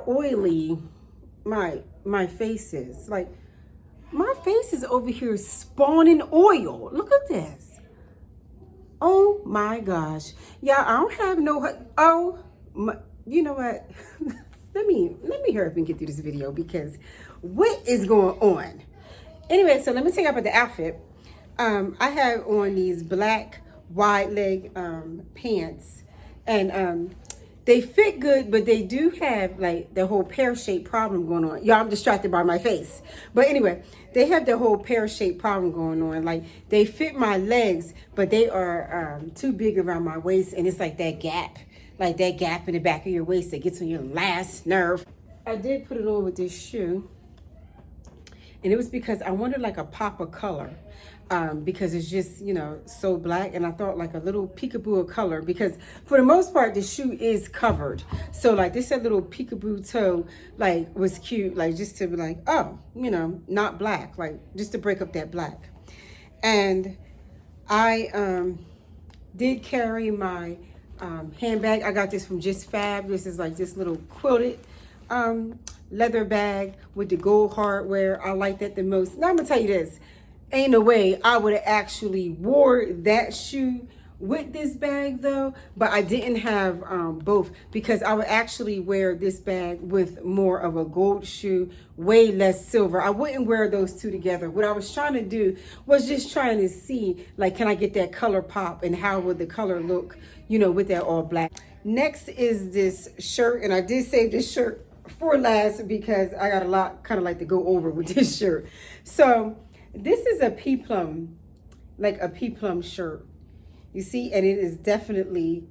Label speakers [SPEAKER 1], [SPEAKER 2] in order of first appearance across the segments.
[SPEAKER 1] how oily my face is. Like, my face is over here spawning oil. Look at this. Oh my gosh. Yeah, I don't have no, oh, my, you know what? let me hurry up and get through this video, because what is going on? Anyway, so let me tell you about the outfit. I have on these black wide leg pants, and they fit good, but they do have like the whole pear-shaped problem going on. Y'all, I'm distracted by my face. But anyway, they have the whole pear-shaped problem going on. Like, they fit my legs, but they are too big around my waist, and it's like that gap in the back of your waist that gets on your last nerve. I did put it on with this shoe, and it was because I wanted like a pop of color. Because it's just, you know, so black, and I thought like a little peekaboo of color, because for the most part the shoe is covered. So like this little peekaboo toe like was cute, like just to be like, oh, you know, not black, like just to break up that black. And I did carry my handbag. I got this from Just Fab. This is like this little quilted leather bag with the gold hardware. I like that the most. Now I'm gonna tell you this. Ain't no way I would have actually wore that shoe with this bag though, but I didn't have both, because I would actually wear this bag with more of a gold shoe, way less silver. I wouldn't wear those two together. What I was trying to do was just trying to see, like, can I get that color pop, and how would the color look, you know, with that all black. Next is this shirt, and I did save this shirt for last because I got a lot kind of like to go over with this shirt. So this is a Peplum, like a Peplum shirt, you see, and it is definitely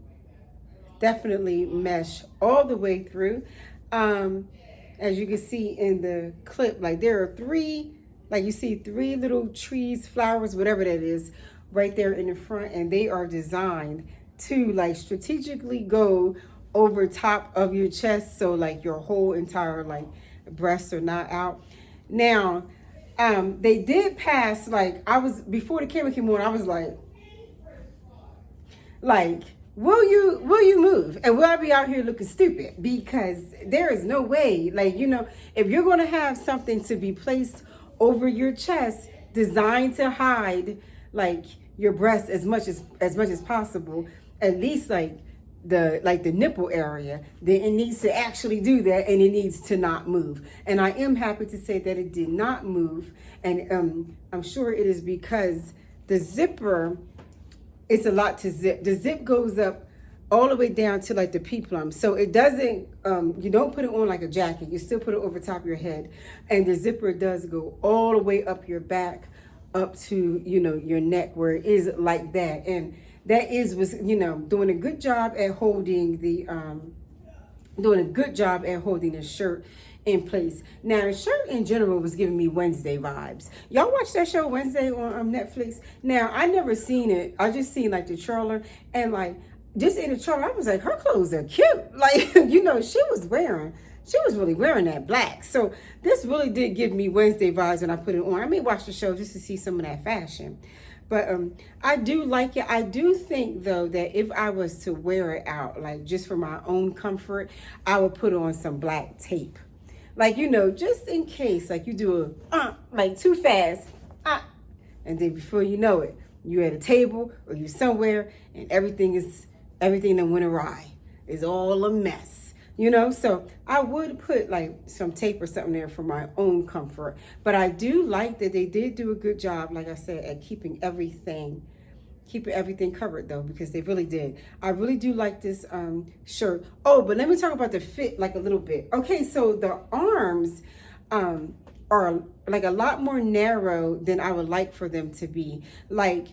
[SPEAKER 1] mesh all the way through. As you can see in the clip, like there are three, like you see three little trees, flowers, whatever that is, right there in the front, and they are designed to like strategically go over top of your chest, so like your whole entire like breasts are not out. Now, they did pass, like, I was, before the camera came on, I was like, will you move? And will I be out here looking stupid? Because there is no way, like, you know, if you're going to have something to be placed over your chest, designed to hide, like, your breast as much as possible, at least, like, the nipple area, then it needs to actually do that, and it needs to not move. And I am happy to say that it did not move, and I'm sure it is because the zipper, it's a lot to zip. The zip goes up all the way down to like the Peplum, so it doesn't, you don't put it on like a jacket, you still put it over top of your head, and the zipper does go all the way up your back, up to, you know, your neck, where it is like that. And that was, you know, doing a good job at holding the shirt in place. Now, the shirt in general was giving me Wednesday vibes. Y'all watch that show Wednesday on Netflix? Now, I never seen it. I just seen like the trailer, and like just in the trailer, I was like, her clothes are cute. Like, you know, she was really wearing that black. So this really did give me Wednesday vibes when I put it on. I may watch the show just to see some of that fashion. But I do like it. I do think, though, that if I was to wear it out, like just for my own comfort, I would put on some black tape. Like, you know, just in case, like you do like too fast, and then before you know it, you're at a table or you're somewhere, and everything that went awry is all a mess. You know, so I would put like some tape or something there for my own comfort. But I do like that they did do a good job, like I said, at keeping everything covered, though, because they really did. I really do like this shirt. Oh, but let me talk about the fit like a little bit. Okay, so the arms are like a lot more narrow than I would like for them to be. Like,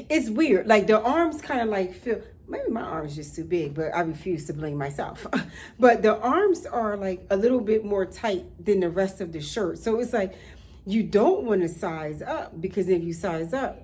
[SPEAKER 1] it's weird. Like the arms kind of like feel, maybe my arm's just too big, but I refuse to blame myself. But the arms are like a little bit more tight than the rest of the shirt. So it's like, you don't want to size up, because if you size up,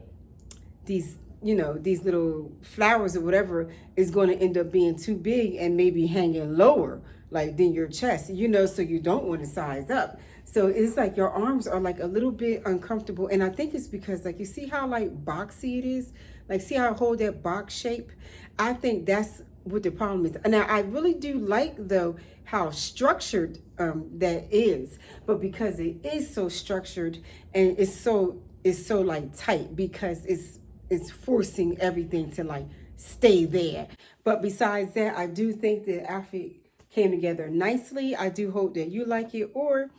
[SPEAKER 1] these, you know, these little flowers or whatever is going to end up being too big and maybe hanging lower, like than your chest, you know, so you don't want to size up. So it's like your arms are like a little bit uncomfortable. And I think it's because, like, you see how like boxy it is? Like, see how I hold that box shape? I think that's what the problem is. Now, I really do like, though, how structured that is. But because it is so structured and it's so like tight, because it's forcing everything to like stay there. But besides that, I do think the outfit came together nicely. I do hope that you like it, or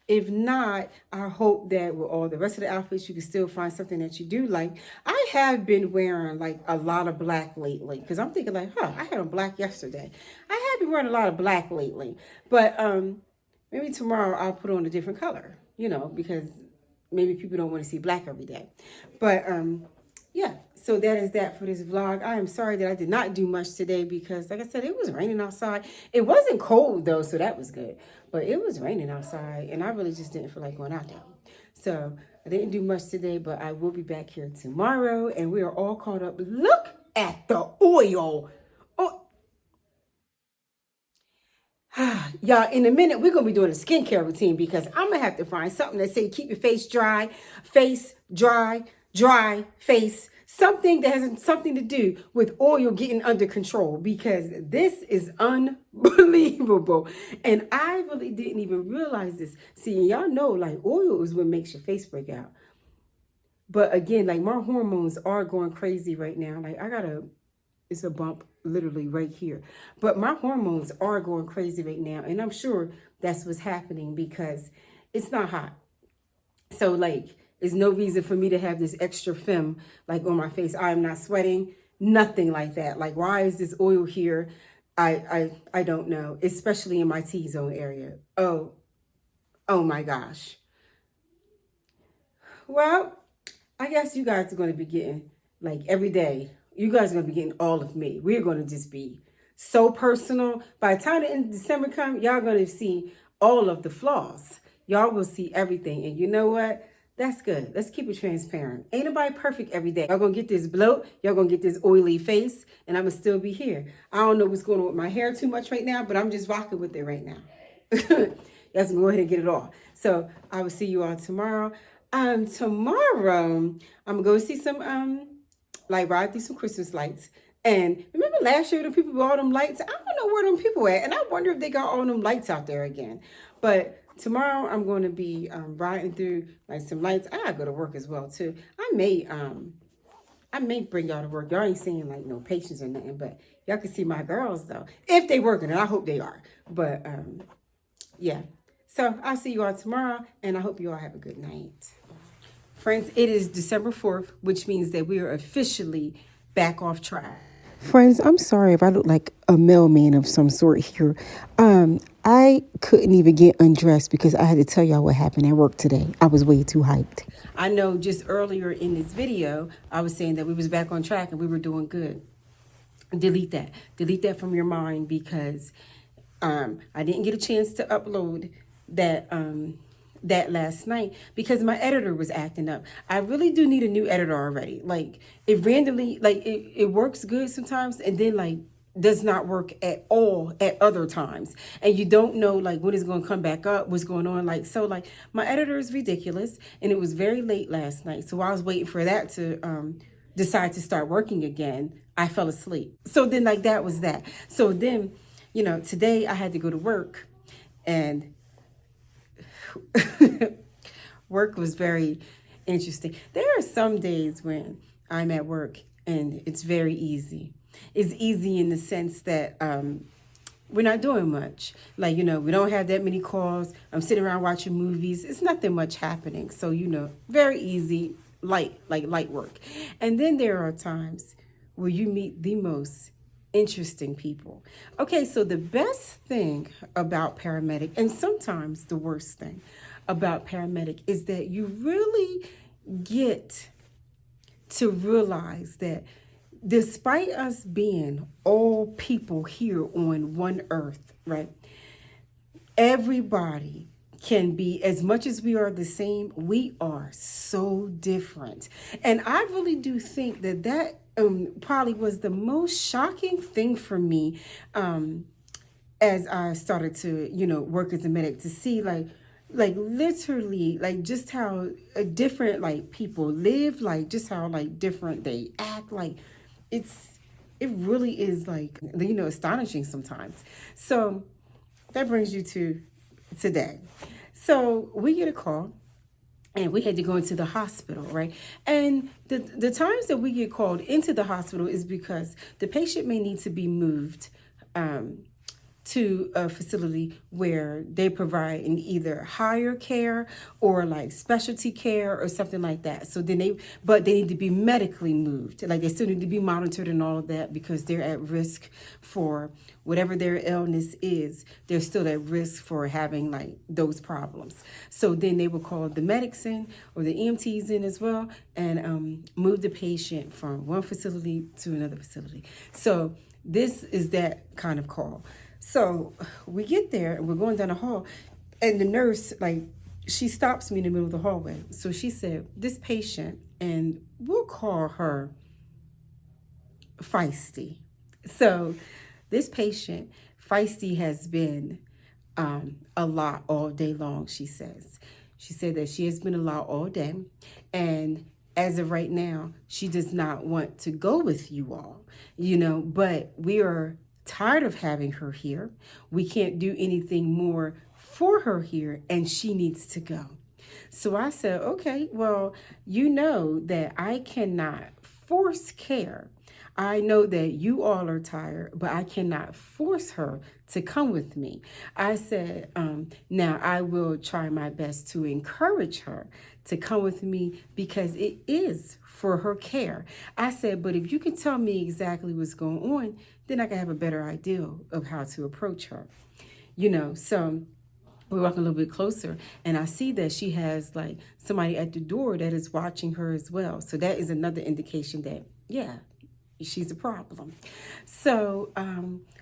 [SPEAKER 1] if not, I hope that with all the rest of the outfits, you can still find something that you do like. I have been wearing like a lot of black lately, because I'm thinking like, I had on black yesterday. I have been wearing a lot of black lately, but maybe tomorrow I'll put on a different color, because maybe people don't want to see black every day. But yeah, so that is that for this vlog. I am sorry that I did not do much today because, like I said, it was raining outside. It wasn't cold though, so that was good. But it was raining outside, and I really just didn't feel like going out there. So I didn't do much today, but I will be back here tomorrow, and we are all caught up. Look at the oil. Oh. Y'all, in a minute, we're going to be doing a skincare routine because I'm going to have to find something that say keep your face dry, dry, face. Something that has something to do with oil getting under control, because this is unbelievable. And I really didn't even realize this. See, y'all know like oil is what makes your face break out. But again, like my hormones are going crazy right now. Like it's a bump literally right here. But my hormones are going crazy right now. And I'm sure that's what's happening because it's not hot. So like, there's no reason for me to have this extra film like on my face. I am not sweating, nothing like that. Like, why is this oil here? I don't know, especially in my T-zone area. Oh my gosh. Well, I guess you guys are going to be getting like every day. You guys are going to be getting all of me. We're going to just be so personal. By the time the end of December comes, y'all going to see all of the flaws. Y'all will see everything. And you know what? That's good. Let's keep it transparent. Ain't nobody perfect every day. Y'all gonna get this bloat. Y'all gonna get this oily face. And I'm gonna still be here. I don't know what's going on with my hair too much right now, but I'm just rocking with it right now. Y'all can go ahead and get it off. So I will see you all tomorrow. Tomorrow, I'm gonna go see some, like ride through some Christmas lights. And remember last year, the people with all them lights? I don't know where them people at. And I wonder if they got all them lights out there again. But tomorrow I'm going to be riding through like some lights. I gotta go to work as well too. I may bring y'all to work. Y'all ain't seeing like no patients or nothing, but y'all can see my girls though, if they working, and I hope they are. But yeah. So I'll see you all tomorrow, and I hope you all have a good night. Friends, it is December 4th, which means that we are officially back off track. Friends, I'm sorry if I look like a mailman of some sort here. I couldn't even get undressed because I had to tell y'all what happened at work today. I was way too hyped. I know just earlier in this video, I was saying that we was back on track and we were doing good. Delete that. Delete that from your mind because I didn't get a chance to upload that last night because my editor was acting up. I really do need a new editor already. Like it randomly, like it works good sometimes and then like does not work at all at other times. And you don't know like when it's going to come back up, what's going on. Like, so like my editor is ridiculous and it was very late last night. So I was waiting for that to decide to start working again. I fell asleep. So then like that was that. So then, today I had to go to work and work was very interesting. There are some days when I'm at work and it's very easy. It's easy in the sense that we're not doing much. Like, we don't have that many calls. I'm sitting around watching movies. It's nothing much happening. So, very easy, light work. And then there are times where you meet the most interesting people. Okay, so the best thing about paramedic, and sometimes the worst thing about paramedic, is that you really get to realize that despite us being all people here on one earth, right? Everybody can be, as much as we are the same, we are so different. And I really do think that probably was the most shocking thing for me as I started to, work as a medic, to see like literally like just how different like people live, like just how like different they act. Like it really is like, astonishing sometimes. So that brings you to today. So we get a call and we had to go into the hospital, right? And the times that we get called into the hospital is because the patient may need to be moved to a facility where they provide in either higher care or like specialty care or something like that. So then but they need to be medically moved. Like they still need to be monitored and all of that because they're at risk for whatever their illness is. They're still at risk for having like those problems. So then they will call the medics in or the EMTs in as well and move the patient from one facility to another facility. So this is that kind of call. So we get there and we're going down the hall and the nurse, like, she stops me in the middle of the hallway. So she said, this patient, and we'll call her Feisty. So this patient, Feisty, has been a lot all day long, she says. She said that she has been a lot all day. And as of right now, she does not want to go with you all, you know, but we are tired of having her here. We can't do anything more for her here and she needs to go. So I said, okay, well, you know that I cannot force care. I know that you all are tired, but I cannot force her to come with me. I said, now I will try my best to encourage her to come with me because it is for her care. I said, but if you can tell me exactly what's going on, then I can have a better idea of how to approach her. You know, so we're walking a little bit closer and I see that she has like somebody at the door that is watching her as well. So that is another indication that, yeah, she's a problem. So,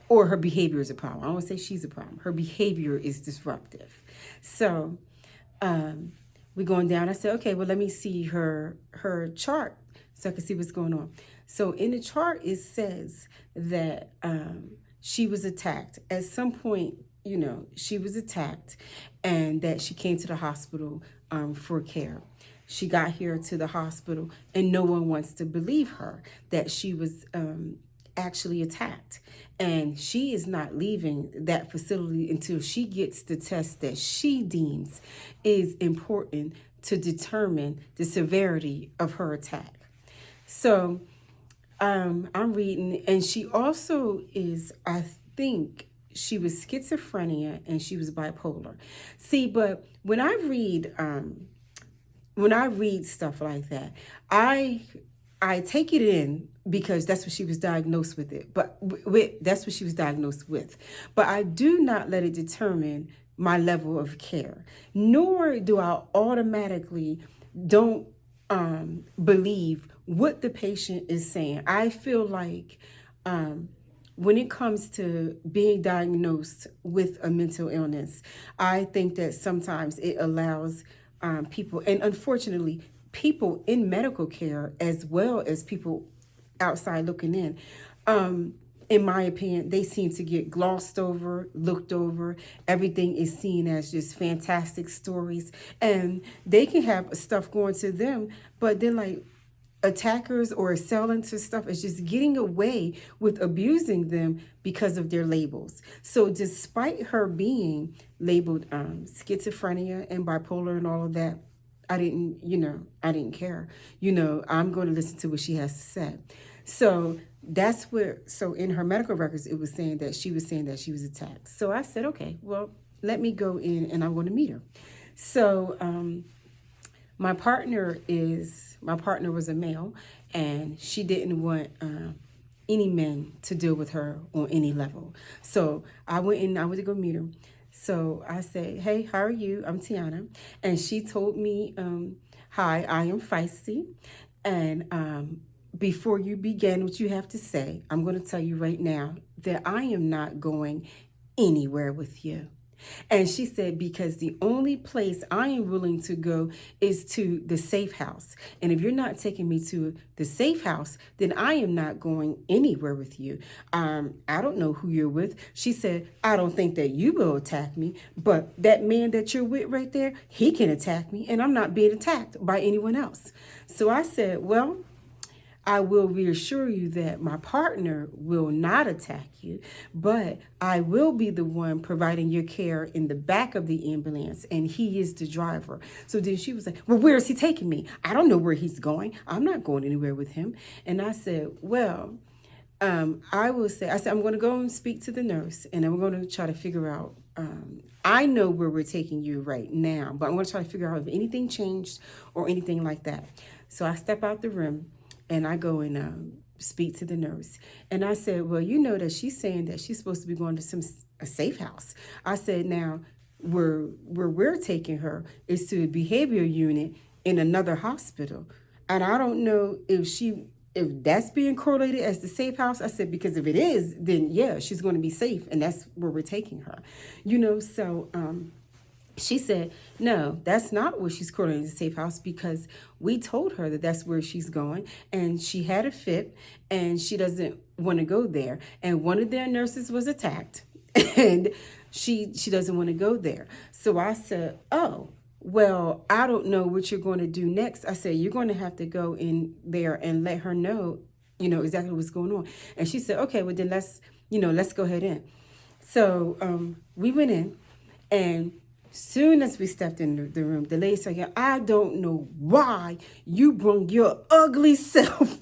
[SPEAKER 1] or her behavior is a problem. I don't want to say she's a problem. Her behavior is disruptive. So, we're going down. I said, okay, well, let me see her chart so I can see what's going on. So in the chart, it says that she was attacked. At some point, you know, she was attacked and that she came to the hospital for care. She got here to the hospital and no one wants to believe her that she was actually attacked. And she is not leaving that facility until she gets the test that she deems is important to determine the severity of her attack. So I'm reading, and she also is, I think, she was schizophrenia and she was bipolar. See, but when I read stuff like that, I take it in because that's what she was diagnosed with it. But that's what she was diagnosed with. But I do not let it determine my level of care, nor do I automatically don't believe what the patient is saying. I feel like when it comes to being diagnosed with a mental illness, I think that sometimes it allows people, and unfortunately, people in medical care as well as people outside looking in my opinion, they seem to get glossed over, looked over. Everything is seen as just fantastic stories. And they can have stuff going to them, but then like attackers or assailants or stuff is just getting away with abusing them because of their labels. So despite her being labeled schizophrenia and bipolar and all of that, I didn't care. I'm going to listen to what she has to say. So that's where, so in her medical records, it was saying that she was attacked. So I said, okay, well, let me go in and I'm going to meet her. So my partner was a male, and she didn't want any men to deal with her on any level. So I went to go meet her. So I said, hey, how are you? I'm Tiana. And she told me, hi, I am Feisty. And before you begin what you have to say, I'm going to tell you right now that I am not going anywhere with you. And she said, because the only place I am willing to go is to the safe house. And if you're not taking me to the safe house, then I am not going anywhere with you. I don't know who you're with. She said, I don't think that you will attack me, but that man that you're with right there, he can attack me, and I'm not being attacked by anyone else. So I said, well, I will reassure you that my partner will not attack you, but I will be the one providing your care in the back of the ambulance, and he is the driver. So then she was like, well, where is he taking me? I don't know where he's going. I'm not going anywhere with him. And I said, well, I said, I'm going to go and speak to the nurse, and I'm going to try to figure out, I know where we're taking you right now, but I'm going to try to figure out if anything changed or anything like that. So I step out the room, and I go and speak to the nurse. And I said, well, you know that she's saying that she's supposed to be going to a safe house. I said, now, where we're taking her is to a behavior unit in another hospital. And I don't know if that's being correlated as the safe house. I said, because if it is, then yeah, she's going to be safe, and that's where we're taking her. So she said, no, that's not where she's correlated as the safe house, because we told her that that's where she's going, and she had a fit, and she doesn't want to go there. And one of their nurses was attacked, and she doesn't want to go there. So I said, oh, well, I don't know what you're going to do next. I said, you're going to have to go in there and let her know, exactly what's going on. And she said, okay, well then let's go ahead in. So we went in, and soon as we stepped in the room, the lady said, I don't know why you brought your ugly self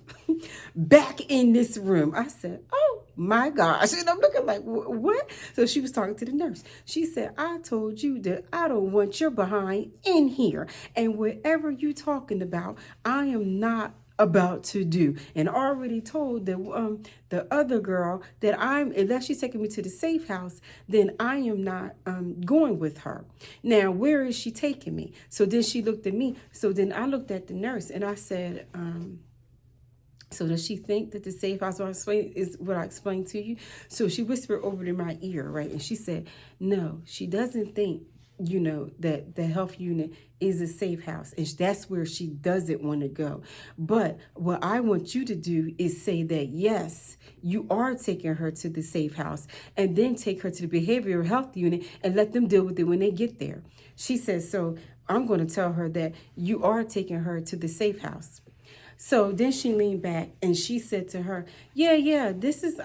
[SPEAKER 1] back in this room. I said, oh my gosh. And I'm looking like, what? So she was talking to the nurse. She said, I told you that I don't want your behind in here. And whatever you talking about, I am not about to do. And already told the other girl that unless she's taking me to the safe house, then I am not going with her. Now, where is she taking me? So then she looked at me. So then I looked at the nurse, and I said, so does she think that the safe house is what I explained to you? So she whispered over to my ear, right? And she said, no, she doesn't think, that the health unit is a safe house. And that's where she doesn't want to go. But what I want you to do is say that, yes, you are taking her to the safe house, and then take her to the behavioral health unit and let them deal with it when they get there. She says, so I'm going to tell her that you are taking her to the safe house. So then she leaned back, and she said to her, yeah, this is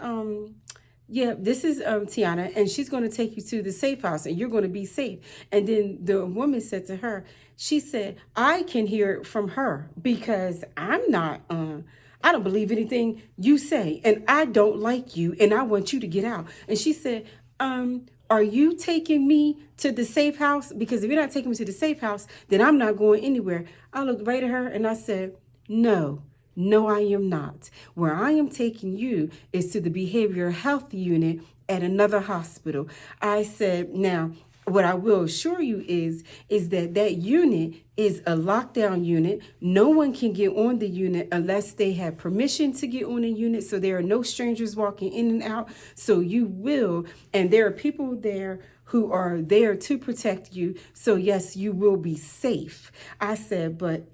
[SPEAKER 1] Tiana, and she's going to take you to the safe house, and you're going to be safe. And then the woman said to her, she said, I can hear it from her, because I'm not, I don't believe anything you say, and I don't like you, and I want you to get out. And she said, are you taking me to the safe house? Because if you're not taking me to the safe house, then I'm not going anywhere. I looked right at her, and I said, no, I am not. Where I am taking you is to the behavioral health unit at another hospital. I said, now, what I will assure you is that unit is a lockdown unit. No one can get on the unit unless they have permission to get on the unit. So there are no strangers walking in and out. So you will, and there are people there who are there to protect you. So yes, you will be safe. I said, but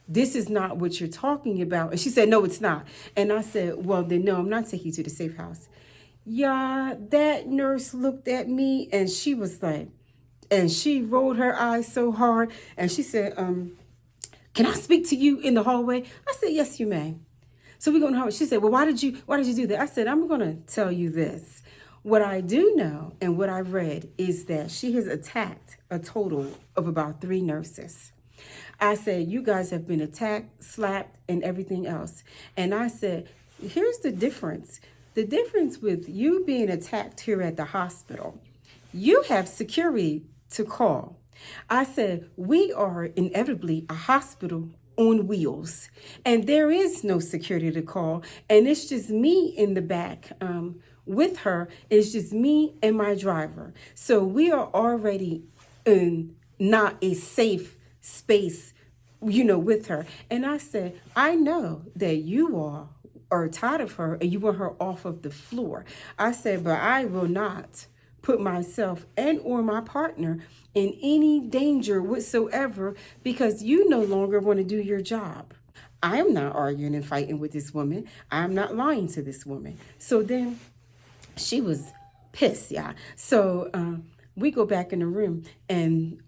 [SPEAKER 1] this is not what you're talking about. And she said, no, it's not. And I said, well, then no, I'm not taking you to the safe house. Yeah, that nurse looked at me, and she was like, and she rolled her eyes so hard. And she said, can I speak to you in the hallway? I said, yes, you may. So we go in the hallway. She said, well, why did you do that? I said, I'm going to tell you this. What I do know and what I read is that she has attacked a total of about 3 nurses. I said, you guys have been attacked, slapped, and everything else. And I said, here's the difference. The difference with you being attacked here at the hospital, you have security to call. I said, we are inevitably a hospital on wheels, and there is no security to call. And it's just me in the back with her. It's just me and my driver. So we are already in not a safe space, with her. And I said, I know that you all are tired of her and you want her off of the floor. I said, but I will not put myself and or my partner in any danger whatsoever, because you no longer want to do your job. I am not arguing and fighting with this woman. I'm not lying to this woman. So then she was pissed, yeah. So we go back in the room, and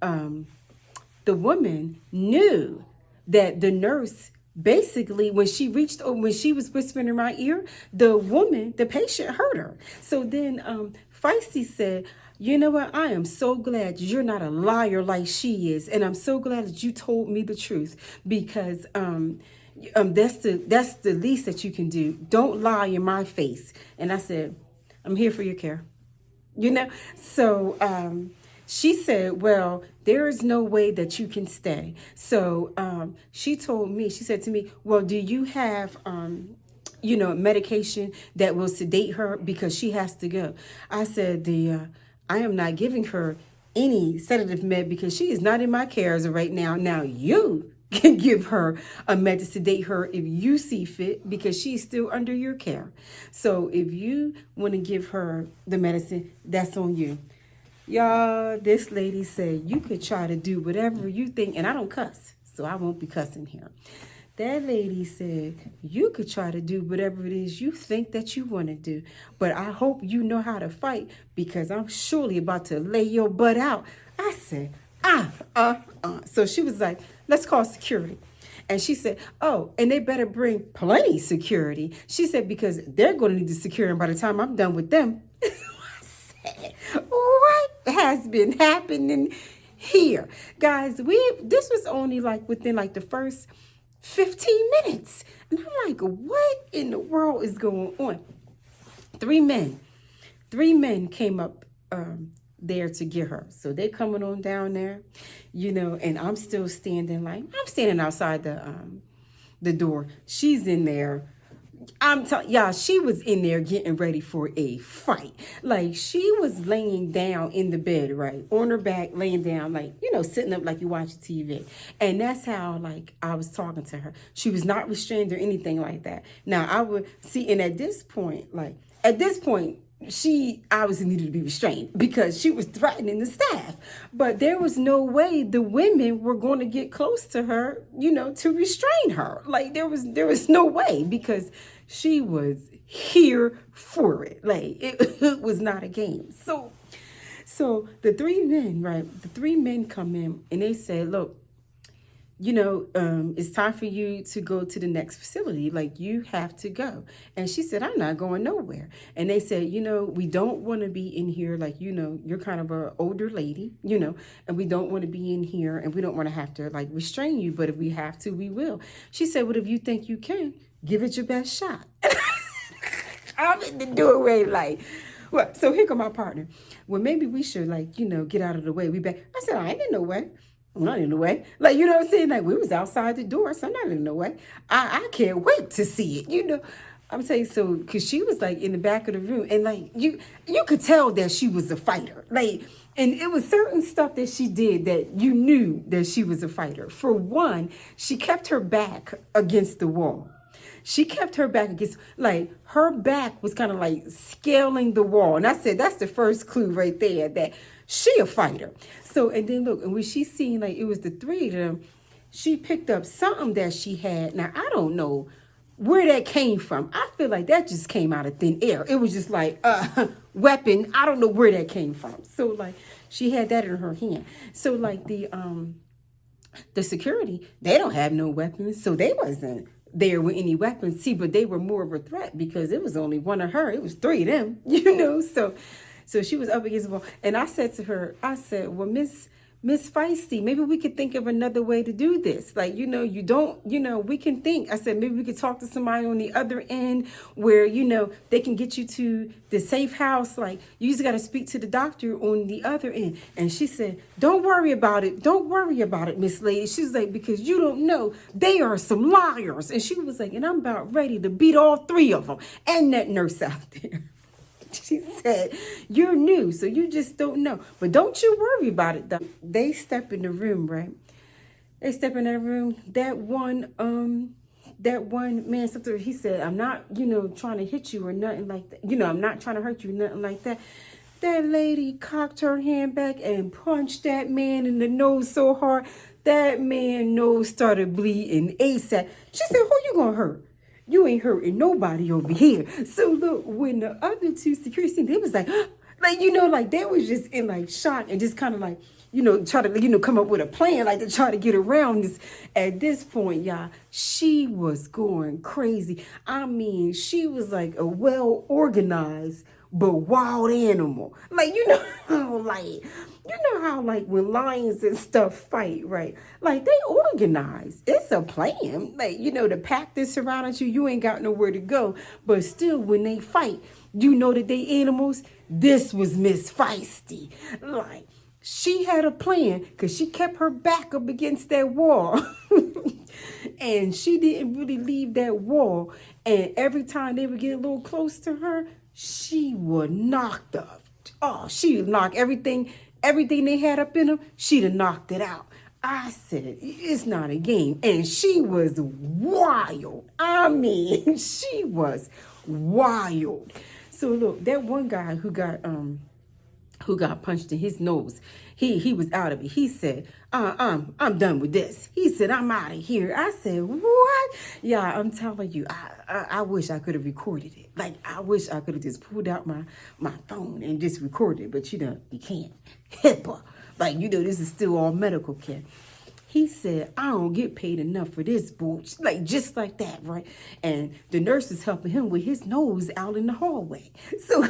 [SPEAKER 1] the woman knew that the nurse basically, when she reached, or when she was whispering in my ear, the patient heard her. So then Feisty said, you know what? I am so glad you're not a liar like she is. And I'm so glad that you told me the truth, because that's the least that you can do. Don't lie in my face. And I said, I'm here for your care. So she said, well, there is no way that you can stay. So she said to me, well, do you have medication that will sedate her, because she has to go? I said, I am not giving her any sedative med, because she is not in my care as of right now. Now you can give her a med to sedate her if you see fit, because she's still under your care. So if you want to give her the medicine, that's on you. Y'all, this lady said you could try to do whatever you think, and I don't cuss, so I won't be cussing here. That lady said, you could try to do whatever it is you think that you want to do, but I hope you know how to fight, because I'm surely about to lay your butt out. I said, So she was like, let's call security. And she said, oh, and they better bring plenty security. She said, because they're going to need the security by the time I'm done with them. I said, what has been happening here? Guys, this was only like within like the first 15 minutes. And I'm like, what in the world is going on? Three men came up there to get her. So they coming on down there, and I'm still standing, like, I'm standing outside the door. She's in there. I'm telling y'all, she was in there getting ready for a fight. Like, she was laying down in the bed, right? On her back, laying down, like, sitting up like you watch TV. And that's how, like, I was talking to her. She was not restrained or anything like that. Now, I would see, and at this point, she obviously needed to be restrained, because she was threatening the staff. But there was no way the women were going to get close to her, to restrain her. Like, there was no way, because she was here for it. Like, it was not a game. So the three men come in, and they said, look, it's time for you to go to the next facility. Like, you have to go. And she said, I'm not going nowhere. And they said, we don't want to be in here. Like, you're kind of an older lady, and we don't want to be in here, and we don't want to have to, like, restrain you. But if we have to, we will. She said, well, if you think you can, give it your best shot. I'm in the doorway, like, well, so here come my partner. Well, maybe we should, like, get out of the way. We back. I said, I ain't in no way. I'm not in the way. Like, you know what I'm saying? Like, we was outside the door, so I'm not in the way. I can't wait to see it, I'm saying, so, because she was, like, in the back of the room, and, like, you could tell that she was a fighter. Like, and it was certain stuff that she did that you knew that she was a fighter. For one, she kept her back against the wall. She kept her back against, like, her back was kind of like scaling the wall. And I said, that's the first clue right there, that she a fighter. So, and then look, and when she seen, like, it was the three of them, she picked up something that she had. Now, I don't know where that came from. I feel like that just came out of thin air. It was just like a weapon. I don't know where that came from. So, like, she had that in her hand. So, like, the security, they don't have no weapons. So they wasn't there with any weapons. See, but they were more of a threat, because it was only one of her. It was three of them, So she was up against the wall. And I said to her, well, Miss Feisty, maybe we could think of another way to do this. Like, we can think. I said, maybe we could talk to somebody on the other end where, they can get you to the safe house. Like, you just got to speak to the doctor on the other end. And she said, don't worry about it. Don't worry about it, Miss Lady. She's like, because you don't know, they are some liars. And she was like, and I'm about ready to beat all three of them and that nurse out there. She said, you're new, so you just don't know. But don't you worry about it, though. They step in the room, right? They step in that room. That one man, something, he said, I'm not, trying to hit you or nothing like that. I'm not trying to hurt you, nothing like that. That lady cocked her hand back and punched that man in the nose so hard, that man's nose started bleeding ASAP. She said, who you gonna hurt? You ain't hurting nobody over here. So look, when the other two security, they was like, like, they was just in like shock and just kind of like, try to, come up with a plan, like to try to get around this. At this point, y'all, she was going crazy. I mean, she was like a well-organized but wild animal. Like, how when lions and stuff fight, right? Like, they organize. It's a plan. Like, the pack that surrounded you, you ain't got nowhere to go. But still, when they fight, that they animals. This was Miss Feisty. Like, she had a plan because she kept her back up against that wall. And she didn't really leave that wall. And every time they would get a little close to her, she would knock up. Oh, she would knock everything they had up in them, she'd have knocked it out. I said, it's not a game. And she was wild. I mean, she was wild. So look, that one guy who got punched in his nose, he was out of it. He said, I'm done with this. He said, I'm out of here. I said, what? Yeah, I'm telling you, I wish I could have recorded it. Like, I wish I could have just pulled out my phone and just recorded it. But you can't. HIPAA. Like, this is still all medical care. He said, I don't get paid enough for this, booch. Like, just like that, right? And the nurse is helping him with his nose out in the hallway. So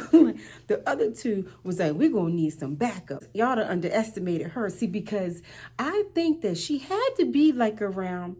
[SPEAKER 1] the other two was like, we're going to need some backup. Y'all done underestimated her. See, because I think that she had to be like around,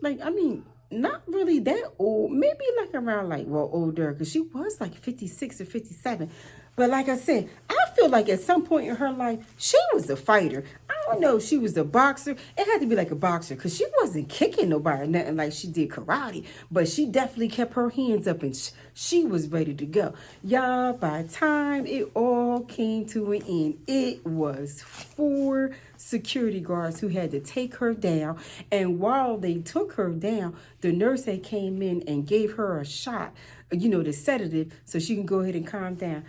[SPEAKER 1] not really that old. Maybe like around older, because she was like 56 or 57. But like I said, I feel like at some point in her life, she was a fighter. I don't know if she was a boxer. It had to be like a boxer because she wasn't kicking nobody or nothing like she did karate. But she definitely kept her hands up and she was ready to go. Y'all, by the time it all came to an end, it was 4 security guards who had to take her down. And while they took her down, the nurse had came in and gave her a shot, the sedative, so she can go ahead and calm down.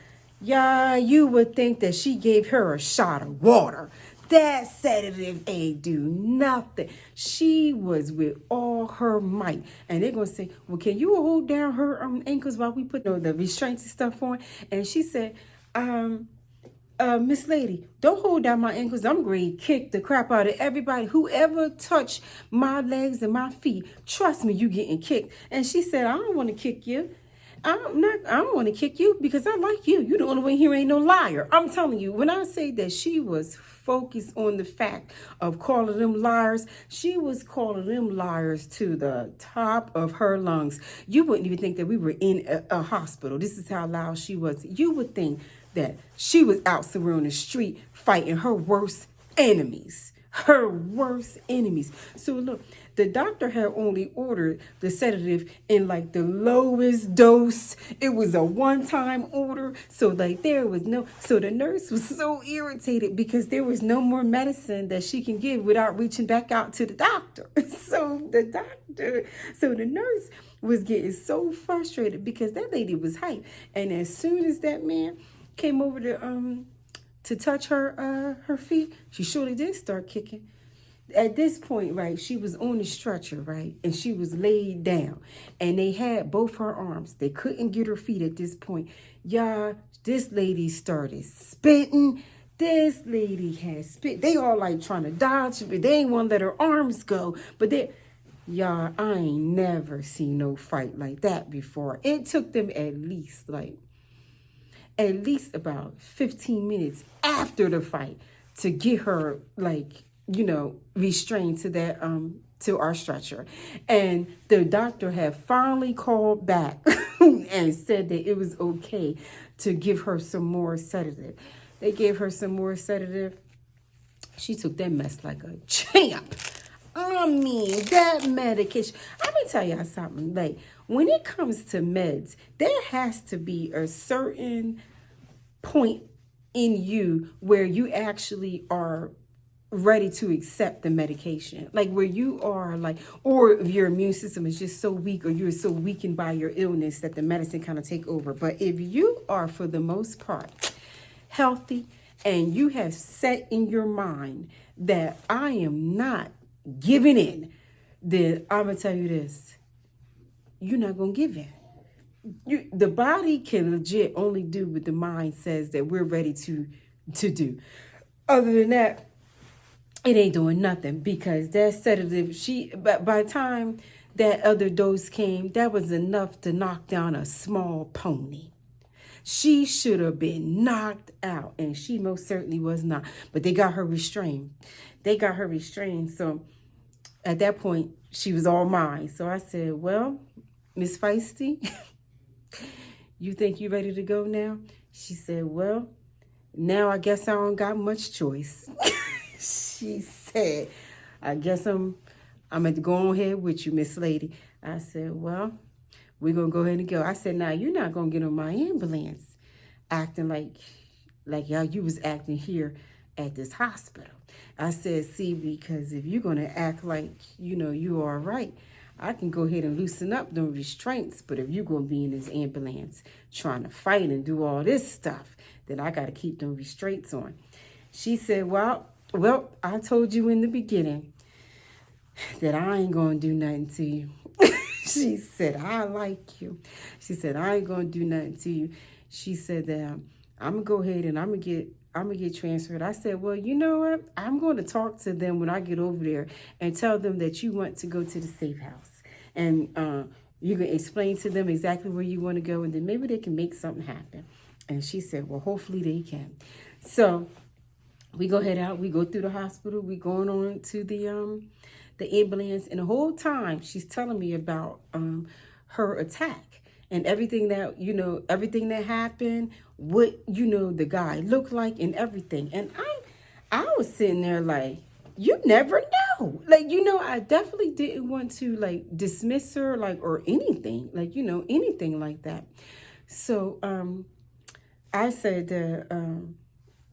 [SPEAKER 1] Yeah, you would think that she gave her a shot of water. That sedative ain't do nothing. She was with all her might. And they're going to say, well, can you hold down her ankles while we put the restraints and stuff on? And she said, Miss Lady, don't hold down my ankles. I'm going to kick the crap out of everybody. Whoever touched my legs and my feet, trust me, you getting kicked. And she said, I don't want to kick you. I don't want to kick you because I like you. You the only one here ain't no liar. I'm telling you, when I say that she was focused on the fact of calling them liars, she was calling them liars to the top of her lungs. You wouldn't even think that we were in a hospital. This is how loud she was. You would think that she was out somewhere on the street fighting her worst enemies. Her worst enemies. So look, the doctor had only ordered the sedative in the lowest dose. It was a one-time order. So so the nurse was so irritated because there was no more medicine that she can give without reaching back out to the doctor. So the nurse was getting so frustrated because that lady was hyped. And as soon as that man came over to touch her feet, she surely did start kicking. At this point, right, she was on the stretcher, right, and she was laid down, and they had both her arms. They couldn't get her feet at this point. Y'all, this lady started spitting. This lady had spit. They all trying to dodge, but they ain't want to let her arms go. But y'all, I ain't never seen no fight like that before. It took them at least about 15 minutes after the fight to get her restrained to that to our stretcher. And the doctor had finally called back and said that it was okay to give her some more sedative. They gave her some more sedative. She took that mess like a champ. I mean, that medication. Let me tell y'all something. When it comes to meds, there has to be a certain point in you where you actually are ready to accept the medication, where you are or if your immune system is just so weak or you're so weakened by your illness that the medicine kind of take over. But if you are, for the most part, healthy and you have set in your mind that I am not giving in, then I'm gonna tell you this: you're not gonna give in. The body can legit only do what the mind says that we're ready to do. other than that, it ain't doing nothing because that sedative, but by the time that other dose came, that was enough to knock down a small pony. She should have been knocked out, and she most certainly was not. But they got her restrained. So at that point, she was all mine. So I said, well, Miss Feisty, you think you ready to go now? She said, well, now I guess I don't got much choice. She said, I guess I'm going to go on ahead with you, Miss Lady. I said, well, we're going to go ahead and go. I said, now, you're not going to get on my ambulance acting like y'all you was acting here at this hospital. I said, see, because if you're going to act like, you are right, I can go ahead and loosen up them restraints. But if you're going to be in this ambulance trying to fight and do all this stuff, then I got to keep them restraints on. She said, well, I told you in the beginning that I ain't going to do nothing to you. She said, I like you. She said, I ain't going to do nothing to you. She said that I'm going to go ahead and I'm going to get transferred. I said, well, you know what? I'm going to talk to them when I get over there and tell them that you want to go to the safe house. And you can explain to them exactly where you want to go, and then maybe they can make something happen. And she said, well, hopefully they can. So we go head out. We go through the hospital. We going on to the ambulance, and the whole time she's telling me about her attack and everything that happened, what the guy looked like and everything. And I was sitting there like, you never know. I definitely didn't want to dismiss her or anything, anything like that. So I said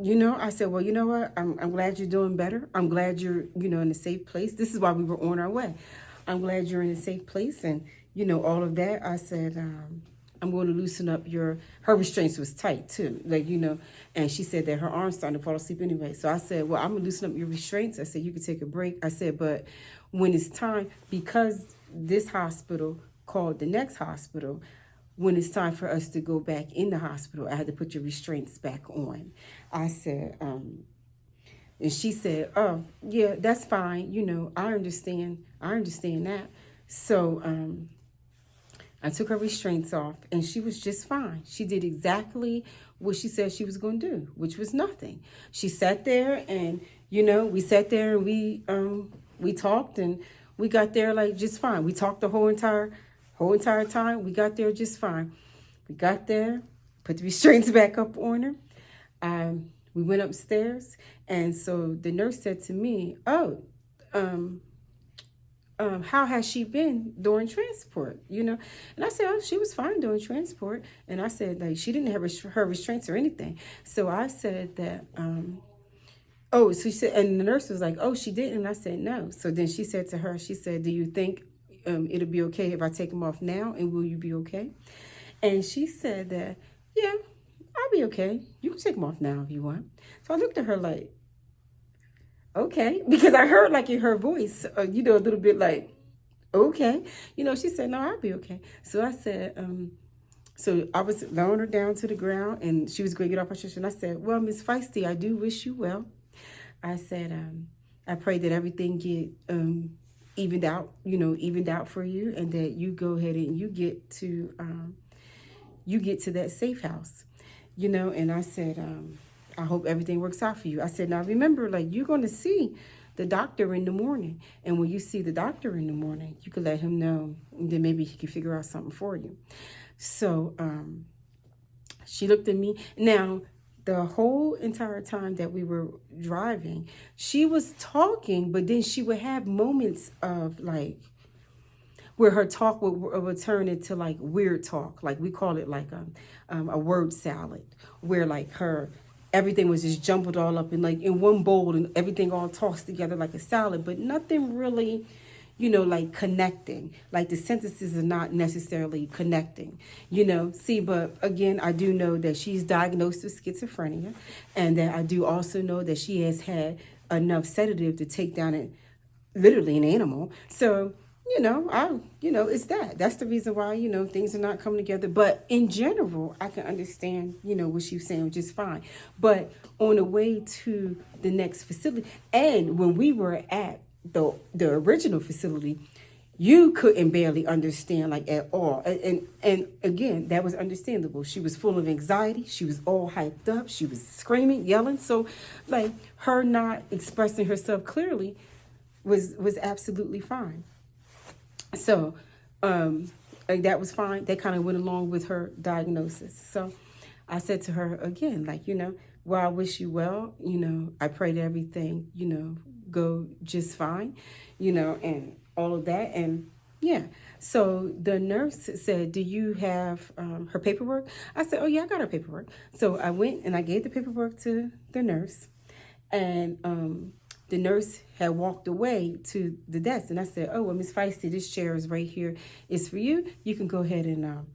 [SPEAKER 1] I said, well, you know what? I'm glad you're doing better. I'm glad you're, in a safe place. This is why we were on our way. I'm glad you're in a safe place and, all of that. I said, I'm going to loosen up her restraints was tight too. And she said that her arm's starting to fall asleep anyway. So I said, well, I'm going to loosen up your restraints. I said, you can take a break. I said, but when it's time, because this hospital called the next hospital, when it's time for us to go back in the hospital, I had to put your restraints back on. I said, and she said, oh, yeah, that's fine. I understand that. So I took her restraints off, and she was just fine. She did exactly what she said she was going to do, which was nothing. She sat there, and, we sat there, and we talked, and we got there, just fine. We talked the whole entire time. We got there just fine. We got there, put the restraints back up on her. We went upstairs, and so the nurse said to me, oh, how has she been during transport, And I said, oh, she was fine during transport. And I said, she didn't have her restraints or anything. So I said that, so she said, and the nurse was like, oh, she didn't. And I said, no. So then she said to her, she said, do you think it'll be okay if I take them off now? And will you be okay? And she said that, yeah, I'll be okay. You can take them off now if you want. So I looked at her like, okay, because I heard in her voice, a little bit okay. She said, no, I'll be okay. So I said, so I was lowering her down to the ground, and she was going to get off her shirt. And I said, well, Miss Feisty, I do wish you well. I said, I pray that everything get evened out for you, and that you go ahead and you get to that safe house, and I said, I hope everything works out for you. I said, now remember, you're going to see the doctor in the morning. And when you see the doctor in the morning, you can let him know, and then maybe he can figure out something for you. So she looked at me. Now, the whole entire time that we were driving, she was talking, but then she would have moments of where her talk would turn into weird talk. We call it a word salad, where everything was just jumbled all up in one bowl, and everything all tossed together like a salad, but nothing really, connecting. The sentences are not necessarily connecting, See, but again, I do know that she's diagnosed with schizophrenia, and that I do also know that she has had enough sedative to take down literally an animal. So, it's that's the reason why, things are not coming together. But in general, I can understand, what she was saying, which is fine. But on the way to the next facility, and when we were at the original facility, you couldn't barely understand, like, at all. And again, that was understandable. She was full of anxiety. She was all hyped up. She was screaming, yelling. So, like, her not expressing herself clearly was absolutely fine. So, that was fine. That kind of went along with her diagnosis. So I said to her again, like, well, I wish you well. I pray that everything, go just fine, and all of that. And yeah. So the nurse said, do you have her paperwork? I said, oh yeah, I got her paperwork. So I went and I gave the paperwork to the nurse, and the nurse had walked away to the desk, and I said, oh, well, Miss Feisty, this chair is right here. It's for you. You can go ahead and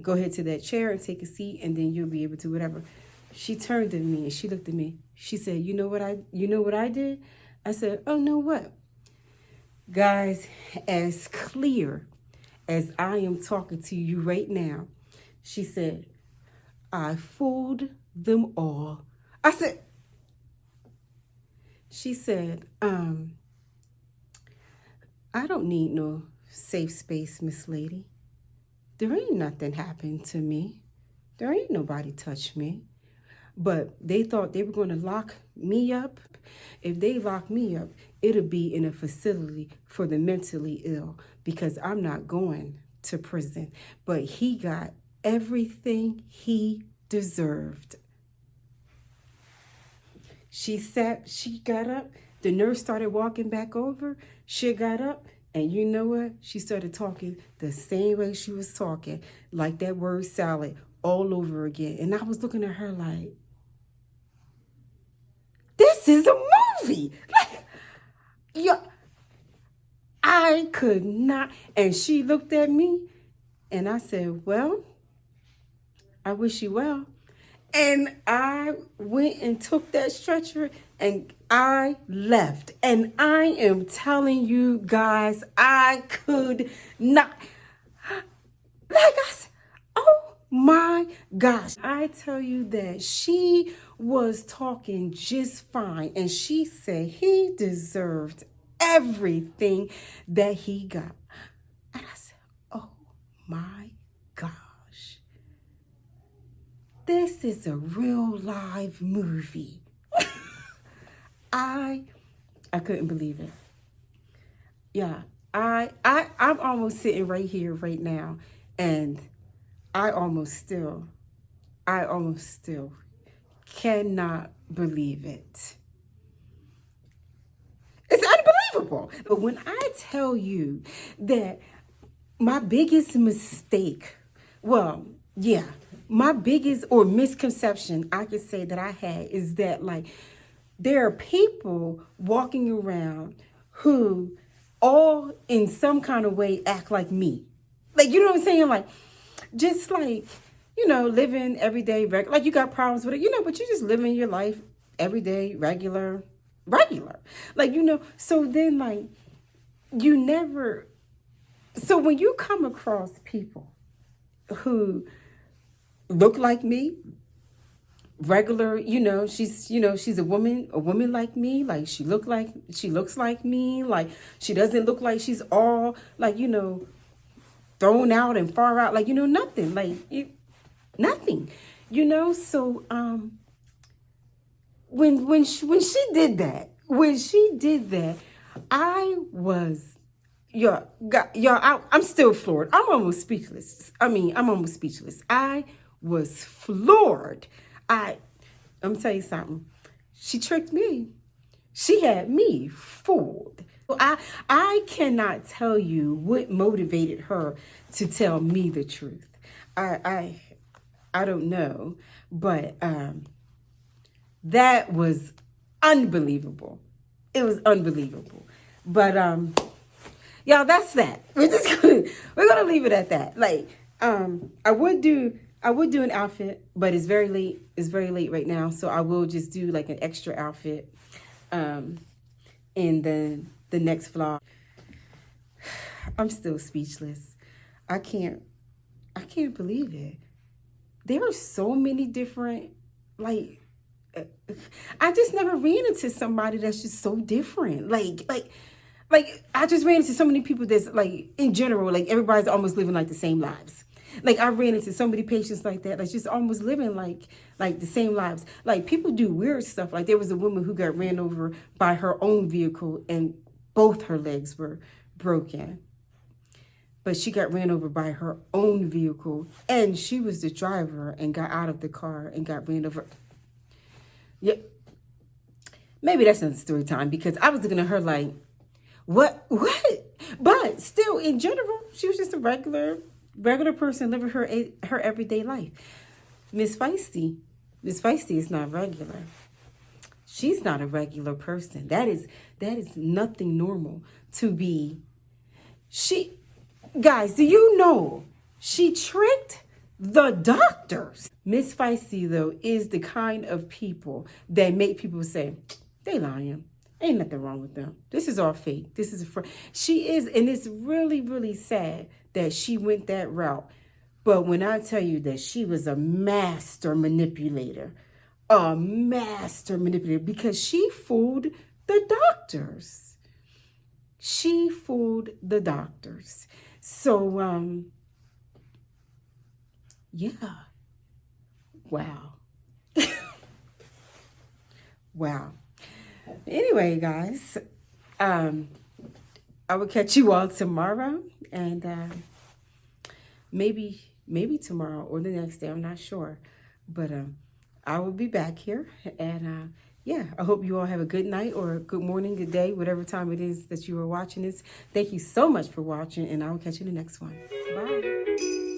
[SPEAKER 1] go ahead to that chair and take a seat, and then you'll be able to whatever. She turned at me and she looked at me. She said, you know what I did? I said, oh, no, what? Guys, as clear as I am talking to you right now, she said, I fooled them all. I said, she said, I don't need no safe space, Miss Lady. There ain't nothing happened to me. There ain't nobody touched me. But they thought they were going to lock me up. If they lock me up, it'll be in a facility for the mentally ill, because I'm not going to prison. But he got everything he deserved. She got up. The nurse started walking back over. She got up, and you know what? She started talking the same way she was talking, like that word salad all over again. And I was looking at her like, this is a movie. Like, yeah, I could not. And she looked at me, and I said, well, I wish you well. And I went and took that stretcher and I left. And I am telling you guys, I could not. Like I said, oh my gosh. I tell you that she was talking just fine. And she said he deserved everything that he got. And I said, oh my gosh. This is a real live movie. I couldn't believe it. Yeah, I'm almost sitting right here right now, and I almost still cannot believe it. It's unbelievable. But when I tell you that my biggest mistake, well, yeah, my biggest or misconception I could say that I had is that, like, there are people walking around who all in some kind of way act like me. Like, you know what I'm saying? Like, just like, living every day, like you got problems with it, but you just living your life every day, regular. Like, so then, like, so when you come across people who look like me, regular, she's a woman like me, like she looks like me, like she doesn't look like she's all like, thrown out and far out, like, nothing, like nothing, so when she did that, I was, I'm still floored. I'm almost speechless. I was floored. I'm tell you something. She tricked me. She had me fooled. I cannot tell you what motivated her to tell me the truth. I don't know, but that was unbelievable. It was unbelievable. But y'all, that's that. We're gonna leave it at that. Like, I would do an outfit, but it's very late. It's very late right now, so I will just do like an extra outfit in the next vlog. I'm still speechless. I can't believe it. There are so many different, like, I just never ran into somebody that's just so different. Like I just ran into so many people that's like, in general, like everybody's almost living like the same lives. Like I ran into so many patients like that, like just almost living like the same lives. Like people do weird stuff. Like there was a woman who got ran over by her own vehicle and both her legs were broken. But she got ran over by her own vehicle and she was the driver and got out of the car and got ran over. Yeah. Maybe that's another story time, because I was looking at her like, what? But still, in general, she was just a regular person living her everyday life. Miss Feisty is not regular. She's not a regular person. That is nothing normal to be. Guys, do you know she tricked the doctors? Miss Feisty, though, is the kind of people that make people say, they lying. Ain't nothing wrong with them. This is all fake. This is she is, and it's really, really sad that she went that route. But when I tell you that she was a master manipulator, because she fooled the doctors. She fooled the doctors. So, yeah. Wow. Wow. Anyway, guys, I will catch you all tomorrow, and maybe tomorrow or the next day. I'm not sure, but I will be back here, and yeah, I hope you all have a good night or a good morning, good day, whatever time it is that you are watching this. Thank you so much for watching, and I will catch you in the next one. Bye.